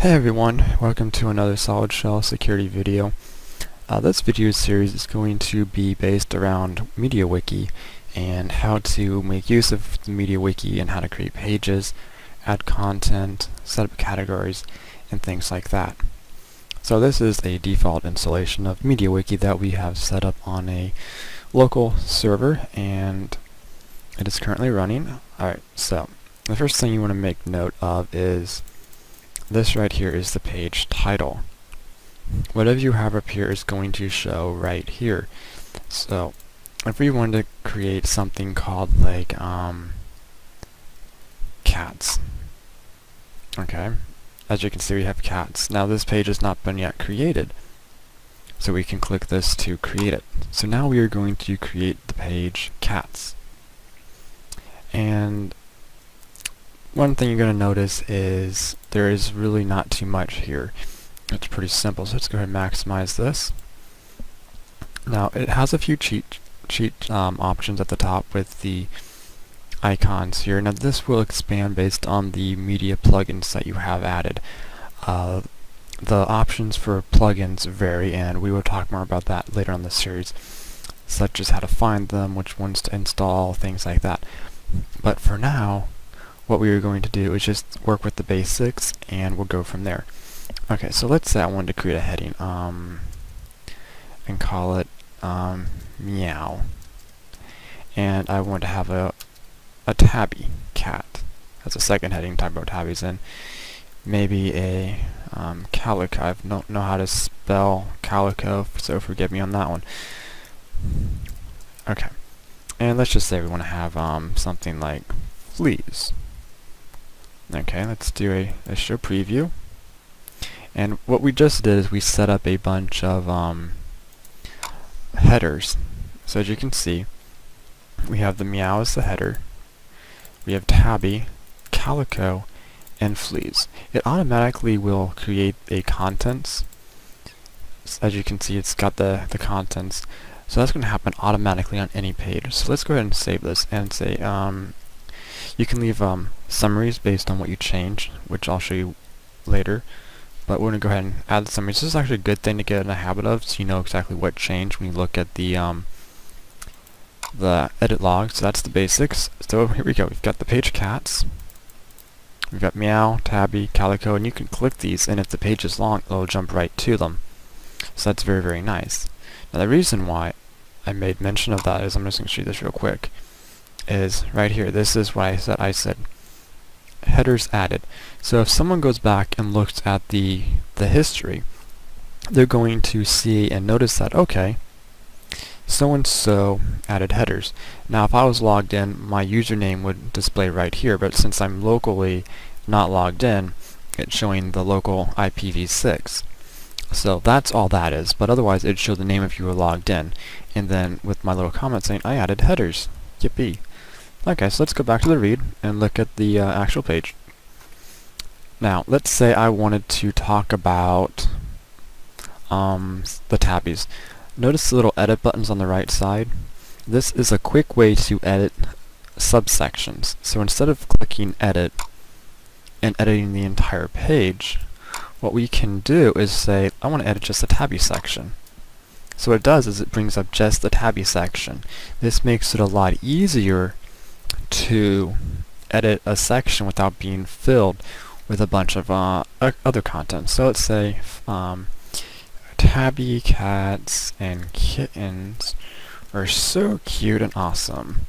Hey everyone, welcome to another Solid Shell security video. This video series is going to be based around MediaWiki and how to make use of the MediaWiki and how to create pages, add content, set up categories, and things like that. So this is a default installation of MediaWiki that we have set up on a local server, and it is currently running. Alright, so the first thing you want to make note of is this right here is the page title. Whatever you have up here is going to show right here. So if we wanted to create something called like cats, okay, as you can see we have cats. Now this page has not been yet created, so we can click this to create it. So now we are going to create the page cats, and one thing you're going to notice is there is really not too much here. It's pretty simple, so let's go ahead and maximize this. Now it has a few cheat options at the top with the icons here. Now this will expand based on the media plugins that you have added. The options for plugins vary, and we will talk more about that later on in the series, such as how to find them, which ones to install, things like that. But for now, what we are going to do is just work with the basics, and we'll go from there. Okay, so let's say I wanted to create a heading and call it meow, and I want to have a tabby cat as a second heading, talk about tabbies, and maybe a calico. I don't know how to spell calico, so forgive me on that one. Okay, and let's just say we want to have something like fleas. Okay, let's do a show preview. And what we just did is we set up a bunch of headers. So as you can see, we have the meow as the header, we have tabby, calico, and fleas. It automatically will create a contents. As you can see, it's got the contents. So that's going to happen automatically on any page. So let's go ahead and save this and say you can leave summaries based on what you change, which I'll show you later. But we're going to go ahead and add the summaries. This is actually a good thing to get in the habit of, so you know exactly what changed when you look at the edit log. So that's the basics. So here we go. We've got the page cats. We've got meow, tabby, calico, and you can click these, and if the page is long, it'll jump right to them. So that's very, very nice. Now the reason why I made mention of that is, I'm just going to show you this real quick, is right here. This is what I said headers added. So if someone goes back and looks at the history, they're going to see and notice that, okay, so and so added headers. Now if I was logged in, my username would display right here, but since I'm locally not logged in, it's showing the local IPv6. So that's all that is, but otherwise it'd show the name if you were logged in, and then with my little comment saying I added headers. Yippee. Okay, so let's go back to the read and look at the actual page. Now, let's say I wanted to talk about the tabbies. Notice the little edit buttons on the right side. This is a quick way to edit subsections. So instead of clicking edit and editing the entire page, what we can do is say, I want to edit just the tabby section. So what it does is it brings up just the tabby section. This makes it a lot easier to edit a section without being filled with a bunch of other content. So let's say tabby cats and kittens are so cute and awesome.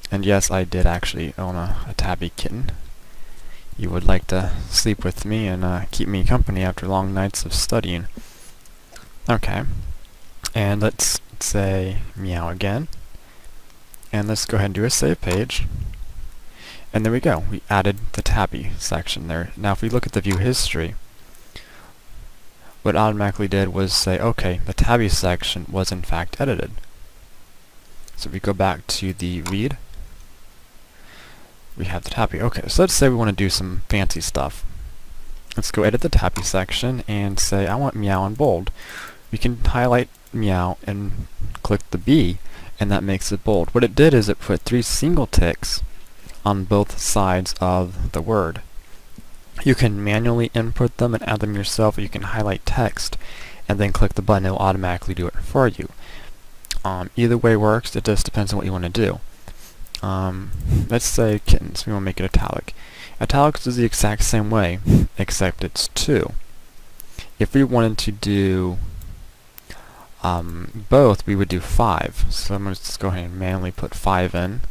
And yes, I did actually own a tabby kitten. You would like to sleep with me and keep me company after long nights of studying. Okay, and let's say meow again. And let's go ahead and do a save page. And there we go. We added the tabby section there. Now if we look at the view history, what it automatically did was say, okay, the tabby section was in fact edited. So if we go back to the read, we have the tabby. Okay, so let's say we want to do some fancy stuff. Let's go edit the tabby section and say I want meow in bold. We can highlight meow and click the B, and that makes it bold. What it did is it put 3 single ticks on both sides of the word. You can manually input them and add them yourself, or you can highlight text and then click the button. It will automatically do it for you. Either way works. It just depends on what you want to do. Let's say kittens. We want to make it italic. Italics is the exact same way, except it's 2. If we wanted to do both, we would do 5. So I'm going to just go ahead and manually put 5 in.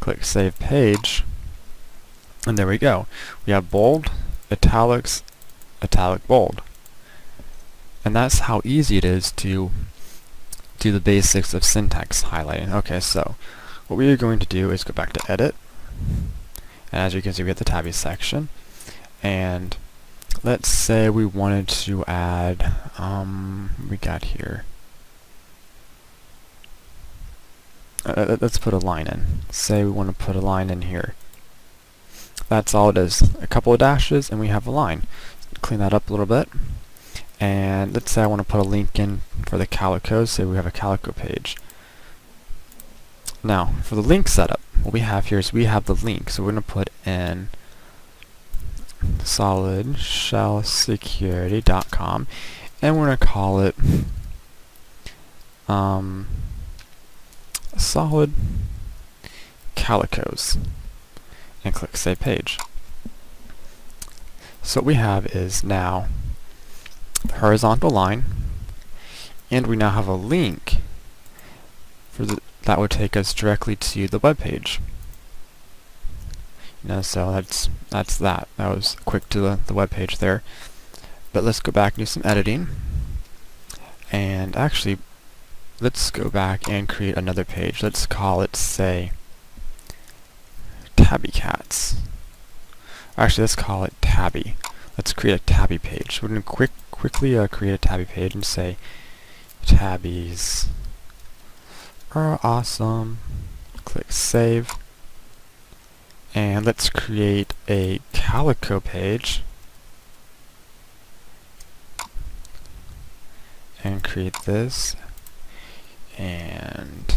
Click Save Page. And there we go. We have bold, italics, italic, bold. And that's how easy it is to do the basics of syntax highlighting. Okay, so what we are going to do is go back to Edit. And as you can see, we have the tabby section. And let's say we wanted to add, we got here. Let's put a line in. Say we want to put a line in here. That's all it is. A couple of dashes and we have a line. Clean that up a little bit. And let's say I want to put a link in for the Calico. Say we have a Calico page. Now, for the link setup, what we have here is we have the link. So we're going to put in solidshellsecurity.com and we're going to call it solid calicos and click Save Page. So what we have is now the horizontal line, and we now have a link for that would take us directly to the web page. So that's that. That was quick to the web page there. But let's go back and do some editing. And actually, let's go back and create another page. Let's call it, say, Tabby Cats. Actually, let's call it Tabby. Let's create a Tabby page. We're going to quickly create a Tabby page and say, Tabbies are awesome. Click Save. And let's create a Calico page. And create this. And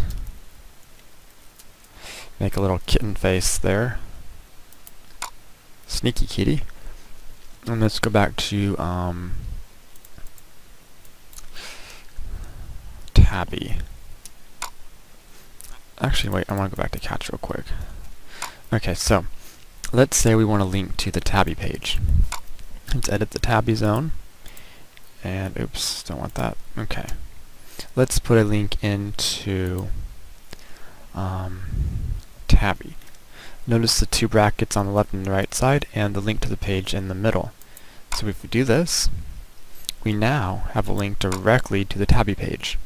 make a little kitten face there. Sneaky kitty. And let's go back to Tabby. Actually, wait, I want to go back to cats real quick. Okay, so let's say we want to link to the Tabby page. Let's edit the Tabby zone. And oops, don't want that. Okay. Let's put a link into Tabby. Notice the 2 brackets on the left and the right side and the link to the page in the middle. So if we do this, we now have a link directly to the Tabby page.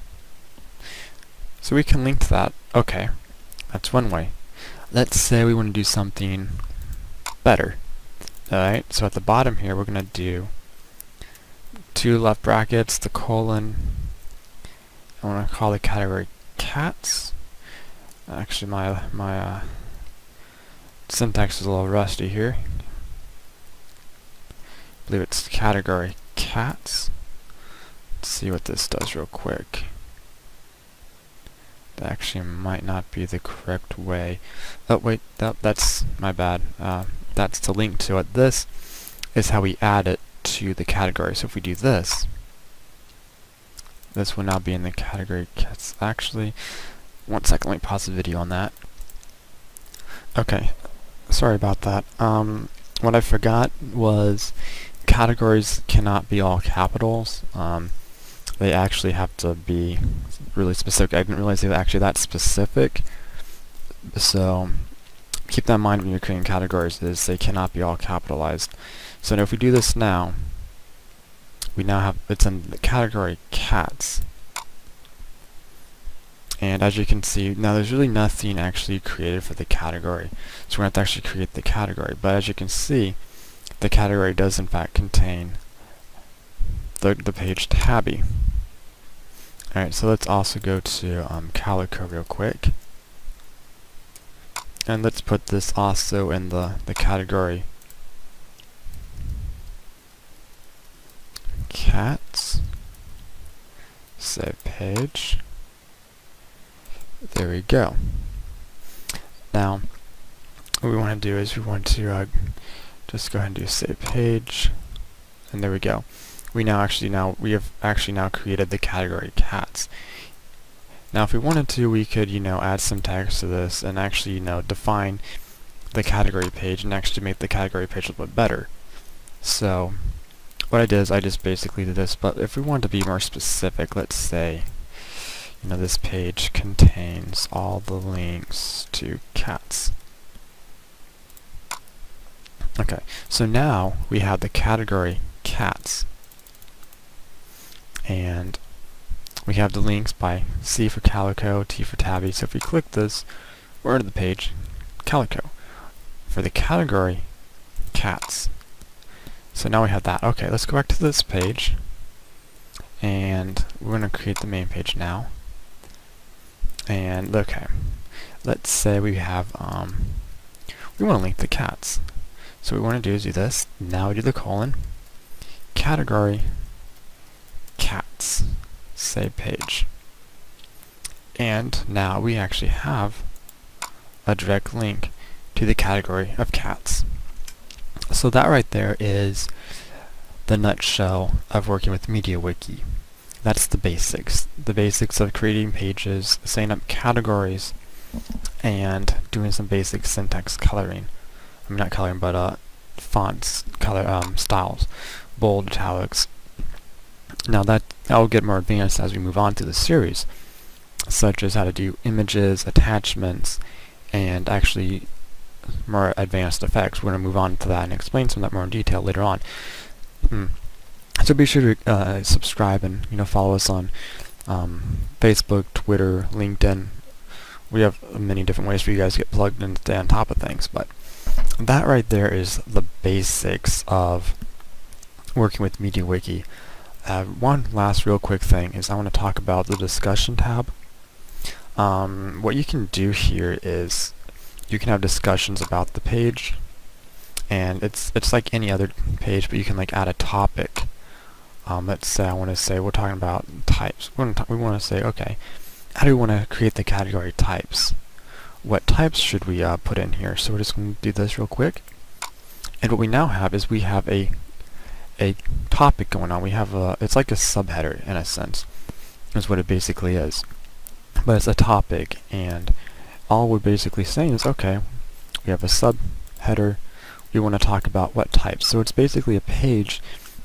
So we can link to that. Okay, that's one way. Let's say we want to do something better. Alright, so at the bottom here we're going to do 2 left brackets, the colon. I want to call the category cats. Actually, my syntax is a little rusty here. I believe it's category cats. Let's see what this does real quick. That actually might not be the correct way. Oh wait, that's my bad. That's the link to it. This is how we add it to the category. So if we do this, this will now be in the category cats. Actually, one second, let me pause the video on that. Okay, sorry about that. What I forgot was categories cannot be all capitals. They actually have to be really specific. I didn't realize they were actually that specific. So keep that in mind when you're creating categories, is they cannot be all capitalized. So now if we do this now, we now have, it's in the category cats. And as you can see, now there's really nothing actually created for the category. So we're going to have to actually create the category. But as you can see, the category does in fact contain the page Tabby. Alright, so let's also go to Calico real quick. And let's put this also in the category cats. Save page. There we go. Now, what we want to do is we want to just go ahead and do save page, and there we go. We have actually now created the category cats. Now if we wanted to, we could, add some text to this and actually, define the category page and actually make the category page a little bit better. So what I did is I just basically did this, but if we want to be more specific, let's say, this page contains all the links to cats. Okay, so now we have the category cats, and we have the links by C for Calico, T for Tabby. So if we click this, we're into the page Calico for the category cats. So now we have that. Okay, let's go back to this page, and we're going to create the main page now. And okay, let's say we have we want to link the cats. So what we want to do is do this. Now we do the colon, category cats, save page. And now we actually have a direct link to the category of cats. So that right there is the nutshell of working with MediaWiki. That's the basics. The basics of creating pages, setting up categories, and doing some basic syntax coloring. I mean, not coloring, but fonts, styles, bold, italics. Now that will get more advanced as we move on through the series, such as how to do images, attachments, and actually more advanced effects. We're going to move on to that and explain some of that more in detail later on. So be sure to subscribe and follow us on Facebook, Twitter, LinkedIn. We have many different ways for you guys to get plugged in to stay on top of things, but that right there is the basics of working with MediaWiki. One last real quick thing is I want to talk about the discussion tab. What you can do here is you can have discussions about the page, and it's like any other page, but you can add a topic. Let's say we're talking about types. We want to say, okay, how do we want to create the category types? What types should we put in here? So we're just going to do this real quick. And what we now have is we have a topic going on. We have it's like a subheader in a sense, is what it basically is. But it's a topic, and all we're basically saying is, okay, we have a subheader. We want to talk about what types. So it's basically a page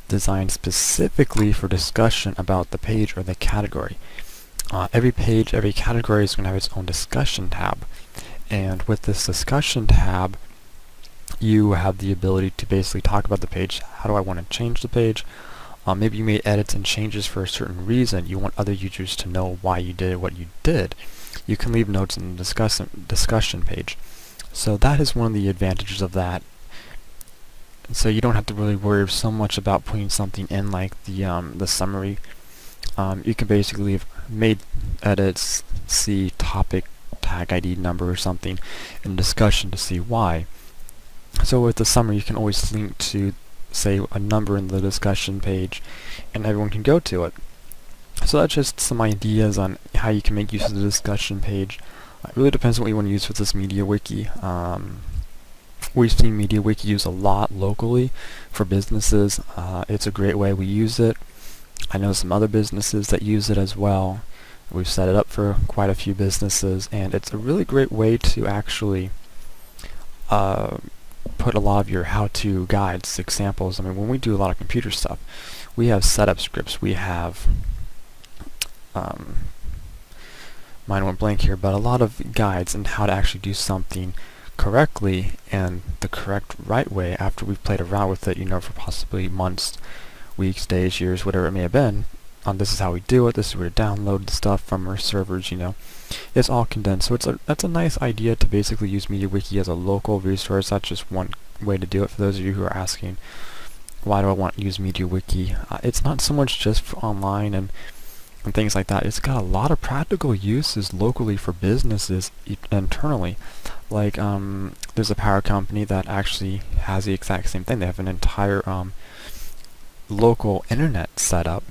designed specifically for discussion about the page or the category. Every page, every category is going to have its own discussion tab. And with this discussion tab, you have the ability to basically talk about the page. How do I want to change the page? Maybe you made edits and changes for a certain reason. You want other users to know why you did what you did. You can leave notes in the discussion page. So that is one of the advantages of that. So you don't have to really worry so much about putting something in like the summary. You can basically leave made edits, see topic, tag ID number or something in discussion to see why. So with the summary you can always link to, say, a number in the discussion page, and everyone can go to it. So that's just some ideas on how you can make use of the discussion page. It really depends on what you want to use with this MediaWiki. We've seen MediaWiki used a lot locally for businesses. It's a great way. We use it. I know some other businesses that use it as well. We've set it up for quite a few businesses, and it's a really great way to actually put a lot of your how-to guides, examples. I mean, when we do a lot of computer stuff, we have setup scripts. We have mine went blank here, but a lot of guides on how to actually do something correctly and the correct right way after we've played around with it, for possibly months, weeks, days, years, whatever it may have been. This is how we do it. This is where we download the stuff from our servers. It's all condensed. So that's a nice idea to basically use MediaWiki as a local resource. That's just one way to do it. For those of you who are asking, why do I want to use MediaWiki? It's not so much just for online and things like that. It's got a lot of practical uses locally for businesses internally. Like there's a power company that actually has the exact same thing. They have an entire local internet set up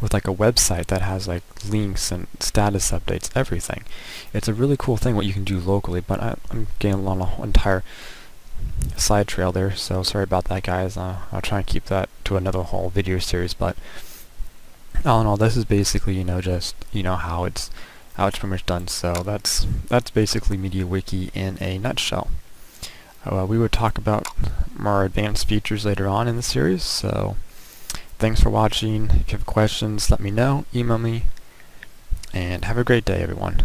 with like a website that has like links and status updates, everything. It's a really cool thing what you can do locally, but I'm getting on an entire side trail there, so sorry about that, guys. I'll try and keep that to another whole video series, but all in all, this is basically, just, how it's pretty much done. So that's basically MediaWiki in a nutshell. We would talk about more advanced features later on in the series, so thanks for watching. If you have questions, let me know, email me, and have a great day, everyone.